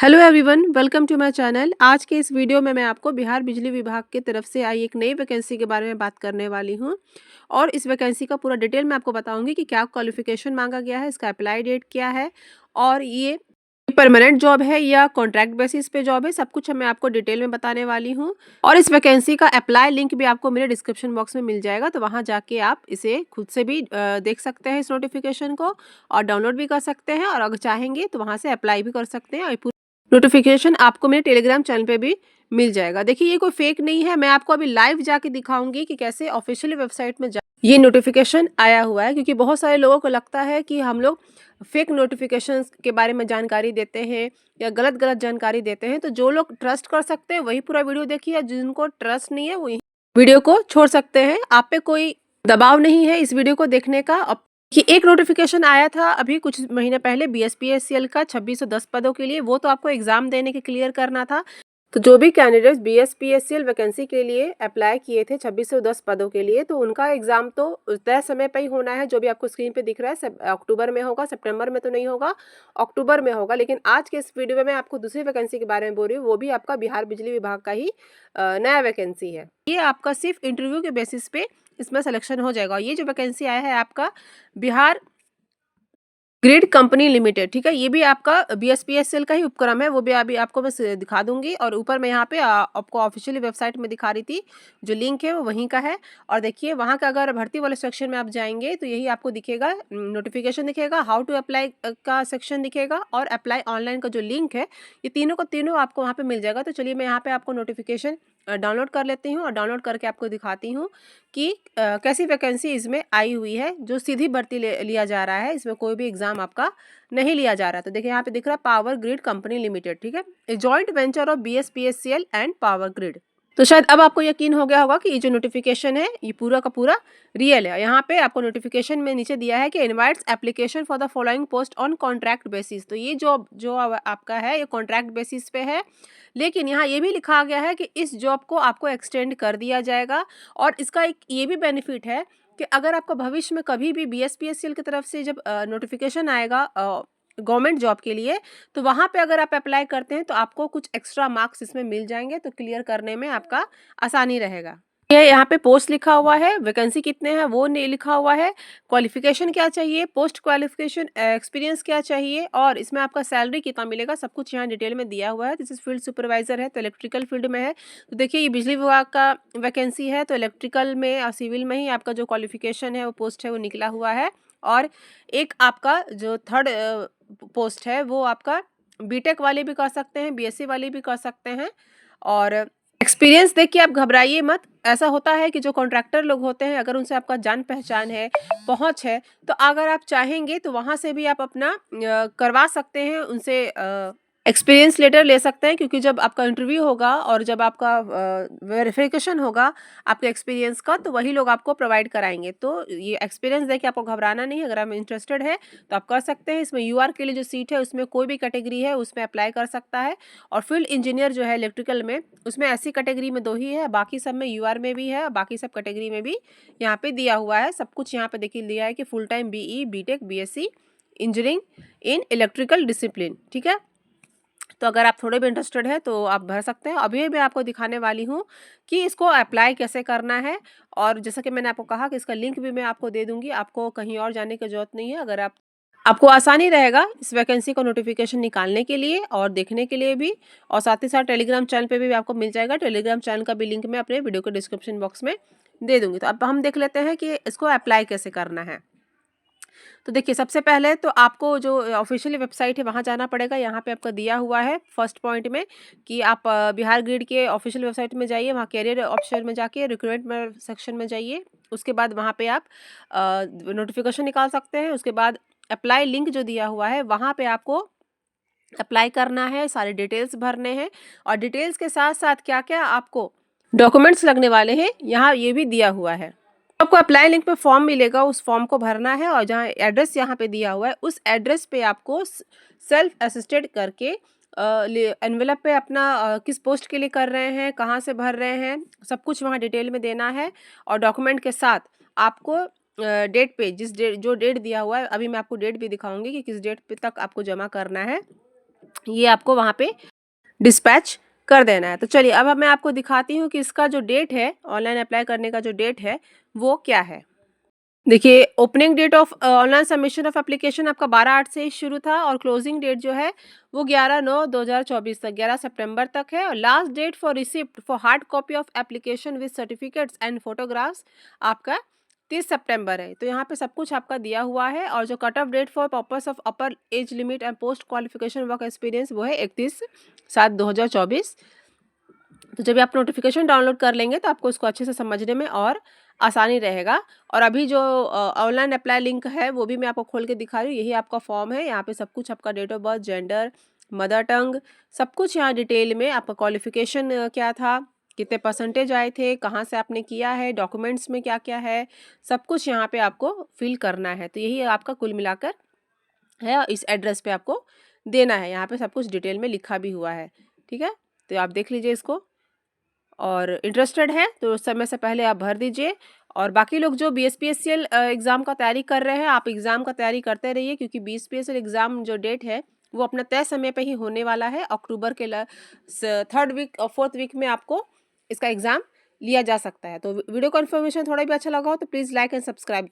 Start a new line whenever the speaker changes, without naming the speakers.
Hello everyone, welcome to my channel. आज के इस वीडियो में मैं आपको बिहार बिजली विभाग की तरफ से आई एक नई वैकेंसी के बारे में बात करने वाली हूं और इस वैकेंसी का पूरा डिटेल मैं आपको बताऊंगी कि क्या क्वालिफिकेशन मांगा गया है, इसका अप्लाई डेट क्या है और ये परमानेंट जॉब है या कॉन्ट्रैक्ट बेसिस पे जॉब है। सब कुछ मैं आपको डिटेल में बताने वाली हूं और इस वैकेंसी का अप्लाई लिंक भी आपको मेरे डिस्क्रिप्शन बॉक्स में मिल जाएगा, तो वहां जाके आप इसे खुद से भी देख सकते हैं इस नोटिफिकेशन को और डाउनलोड भी कर सकते हैं और अगर चाहेंगे तो वहां से अप्लाई भी कर सकते हैं। और नोटिफिकेशन आपको मेरे टेलीग्राम चैनल पे भी मिल जाएगा। देखिए, ये कोई फेक नहीं है, मैं आपको अभी लाइव जाके दिखाऊंगी कि कैसे ऑफिशियल वेबसाइट में ये नोटिफिकेशन आया हुआ है, क्योंकि बहुत सारे लोगों को लगता है कि हम लोग फेक नोटिफिकेशंस के बारे में जानकारी देते हैं या गलत गलत जानकारी देते हैं। तो जो लोग ट्रस्ट कर सकते हैं वही पूरा वीडियो देखिए, जिनको ट्रस्ट नहीं है वही वीडियो को छोड़ सकते हैं। आप पे कोई दबाव नहीं है इस वीडियो को देखने का। कि एक नोटिफिकेशन आया था अभी कुछ महीने पहले बीएसपीएससीएल का 2610 पदों के लिए, वो तो आपको एग्जाम देने के क्लियर करना था। तो जो भी कैंडिडेट्स बीएसपीएससीएल वैकेंसी के लिए अप्लाई किए थे 2610 पदों के लिए, तो उनका एग्जाम तो तय समय पर ही होना है। जो भी आपको स्क्रीन पे दिख रहा है सब अक्टूबर में होगा, सितंबर में तो नहीं होगा, अक्टूबर में होगा। लेकिन आज के इस वीडियो में मैं आपको दूसरी वैकेंसी के बारे में बोल रही हूँ, वो भी आपका बिहार बिजली विभाग का ही नया वैकेंसी है। ये आपका सिर्फ इंटरव्यू के बेसिस पे इसमें सिलेक्शन हो जाएगा। ये जो वैकेंसी आया है आपका बिहार ग्रिड कंपनी लिमिटेड, ठीक है, ये भी आपका बीएसपीएसएल का ही उपक्रम है। वो भी अभी आपको बस दिखा दूंगी और ऊपर मैं यहाँ पे आपको ऑफिशियली वेबसाइट में दिखा रही थी, जो लिंक है वो वहीं का है। और देखिए वहाँ का अगर भर्ती वाले सेक्शन में आप जाएंगे तो यही आपको दिखेगा, नोटिफिकेशन दिखेगा, हाउ टू अप्लाई का सेक्शन दिखेगा और अप्लाई ऑनलाइन का जो लिंक है, ये तीनों का तीनों आपको वहाँ पे मिल जाएगा। तो चलिए मैं यहाँ पे आपको नोटिफिकेशन डाउनलोड कर लेती हूँ और डाउनलोड करके आपको दिखाती हूँ कि कैसी वैकेंसी इसमें आई हुई है। जो सीधी भर्ती लिया जा रहा है, इसमें कोई भी एग्जाम आपका नहीं लिया जा रहा। तो देखिए यहाँ पे दिख रहा है पावर ग्रिड कंपनी लिमिटेड, ठीक है, a joint venture of BSPSCL and power grid. तो शायद अब आपको यकीन हो गया होगा कि ये जो नोटिफिकेशन है ये पूरा का पूरा रियल है। यहाँ पे आपको नोटिफिकेशन में नीचे दिया है कि invites application for the following post on contract basis. तो ये जॉब जो आपका है ये कॉन्ट्रैक्ट बेसिस पे है, लेकिन यहाँ ये भी लिखा गया है कि इस जॉब को आपको एक्सटेंड कर दिया जाएगा। और इसका एक ये भी बेनिफिट है कि अगर आपका भविष्य में कभी भी बीएसपीएससीएल की तरफ से जब नोटिफिकेशन आएगा गवर्नमेंट जॉब के लिए, तो वहाँ पे अगर आप अप्लाई करते हैं तो आपको कुछ एक्स्ट्रा मार्क्स इसमें मिल जाएंगे, तो क्लियर करने में आपका आसानी रहेगा। ये यहाँ पे पोस्ट लिखा हुआ है, वैकेंसी कितने हैं वो नहीं लिखा हुआ है, क्वालिफिकेशन क्या चाहिए, पोस्ट क्वालिफिकेशन एक्सपीरियंस क्या चाहिए और इसमें आपका सैलरी कितना मिलेगा, सब कुछ यहाँ डिटेल में दिया हुआ है। दिस इज फील्ड सुपरवाइजर है, तो इलेक्ट्रिकल फील्ड में है। तो देखिए ये बिजली विभाग का वैकेंसी है, तो इलेक्ट्रिकल में और सिविल में ही आपका जो क्वालिफिकेशन है वो पोस्ट है वो निकला हुआ है। और एक आपका जो थर्ड पोस्ट है वो आपका बीटेक वाले भी कर सकते हैं, बीएससी वाले भी कर सकते हैं। और एक्सपीरियंस देख के आप घबराइए मत। ऐसा होता है कि जो कॉन्ट्रैक्टर लोग होते हैं, अगर उनसे आपका जान पहचान है, पहुंच है, तो अगर आप चाहेंगे तो वहां से भी आप अपना करवा सकते हैं उनसे, एक्सपीरियंस लेटर ले सकते हैं। क्योंकि जब आपका इंटरव्यू होगा और जब आपका वेरिफिकेशन होगा आपके एक्सपीरियंस का, तो वही लोग आपको प्रोवाइड कराएंगे। तो ये एक्सपीरियंस देख के आपको घबराना नहीं है। अगर आप इंटरेस्टेड है तो आप कर सकते हैं। इसमें यूआर के लिए जो सीट है उसमें कोई भी कैटेगरी है उसमें अप्लाई कर सकता है। और फील्ड इंजीनियर जो है इलेक्ट्रिकल में, उसमें ऐसी कैटेगरी में 2 ही है, बाकी सब में यूआर में भी है, बाकी सब कैटेगरी में भी यहाँ पे दिया हुआ है। सब कुछ यहाँ पे देखिए दिया है कि full time BE, B Tech, BSc engineering in electrical discipline, ठीक है। तो अगर आप थोड़े भी इंटरेस्टेड है तो आप भर सकते हैं। अभी मैं आपको दिखाने वाली हूँ कि इसको अप्लाई कैसे करना है। और जैसा कि मैंने आपको कहा कि इसका लिंक भी मैं आपको दे दूंगी, आपको कहीं और जाने की जरूरत नहीं है। अगर आपको आसानी रहेगा इस वैकेंसी का नोटिफिकेशन निकालने के लिए और देखने के लिए भी। और साथ ही साथ टेलीग्राम चैनल पे भी आपको मिल जाएगा। टेलीग्राम चैनल का भी लिंक मैं अपने वीडियो के डिस्क्रिप्शन बॉक्स में दे दूंगी। तो अब हम देख लेते हैं कि इसको अप्लाई कैसे करना है। तो देखिए सबसे पहले तो आपको जो ऑफिशियल वेबसाइट है वहाँ जाना पड़ेगा। यहाँ पे आपका दिया हुआ है फर्स्ट पॉइंट में कि आप बिहार ग्रिड के ऑफिशियल वेबसाइट में जाइए, वहाँ कैरियर ऑप्शन में जाके रिक्रूटमेंट सेक्शन में जाइए। उसके बाद वहाँ पे आप नोटिफिकेशन निकाल सकते हैं। उसके बाद अप्लाई लिंक जो दिया हुआ है वहाँ पे आपको अप्लाई करना है, सारे डिटेल्स भरने हैं। और डिटेल्स के साथ साथ क्या क्या आपको डॉक्यूमेंट्स लगने वाले हैं यहाँ ये भी दिया हुआ है। आपको अप्लाई लिंक पे फॉर्म मिलेगा, उस फॉर्म को भरना है। और जहाँ एड्रेस यहाँ पे दिया हुआ है उस एड्रेस पे आपको सेल्फ असिस्टेड करके एनवेलप पे अपना किस पोस्ट के लिए कर रहे हैं, कहाँ से भर रहे हैं, सब कुछ वहाँ डिटेल में देना है। और डॉक्यूमेंट के साथ आपको डेट पे जो डेट दिया हुआ है, अभी मैं आपको डेट भी दिखाऊंगी कि किस डेट पे तक आपको जमा करना है। ये आपको वहाँ पे डिस्पैच कर देना है। तो चलिए अब मैं आपको दिखाती हूँ कि इसका जो डेट है, ऑनलाइन अप्लाई करने का जो डेट है वो क्या है। देखिए, opening date of online submission of application आपका 12/8 से ही शुरू था और क्लोजिंग डेट जो है वो 11/9/2024 तक, 11 सितंबर तक है। और last date for receipt for hard copy of application with certificates and photographs आपका 30 सितंबर है। तो यहाँ पे सब कुछ आपका दिया हुआ है। और जो cut off date for purpose of upper age limit and post qualification work experience वो है 31/7/2024। तो जब आप नोटिफिकेशन डाउनलोड कर लेंगे तो आपको उसको अच्छे से समझने में और आसानी रहेगा। और अभी जो ऑनलाइन अप्लाई लिंक है वो भी मैं आपको खोल के दिखा रही हूँ। यही आपका फॉर्म है। यहाँ पे सब कुछ आपका date of birth, gender, mother tongue, सब कुछ यहाँ डिटेल में आपका क्वालिफिकेशन क्या था, कितने परसेंटेज आए थे, कहाँ से आपने किया है, डॉक्यूमेंट्स में क्या क्या है, सब कुछ यहाँ पे आपको फिल करना है। तो यही आपका कुल मिलाकर है और इस एड्रेस पे आपको देना है। यहाँ पे सब कुछ डिटेल में लिखा भी हुआ है। ठीक है, तो आप देख लीजिए इसको। और इंटरेस्टेड है तो समय से पहले आप भर दीजिए। और बाकी लोग जो बीएसपीएससीएल एग्ज़ाम का तैयारी कर रहे हैं, आप एग्ज़ाम का तैयारी करते रहिए, क्योंकि बीएसपीएससीएल एग्ज़ाम जो डेट है वो अपना तय समय पे ही होने वाला है। अक्टूबर के 3rd वीक और 4th वीक में आपको इसका एग्ज़ाम लिया जा सकता है। तो वीडियो का इन्फॉर्मेशन थोड़ा भी अच्छा लगा हो तो प्लीज़ लाइक एंड सब्सक्राइब।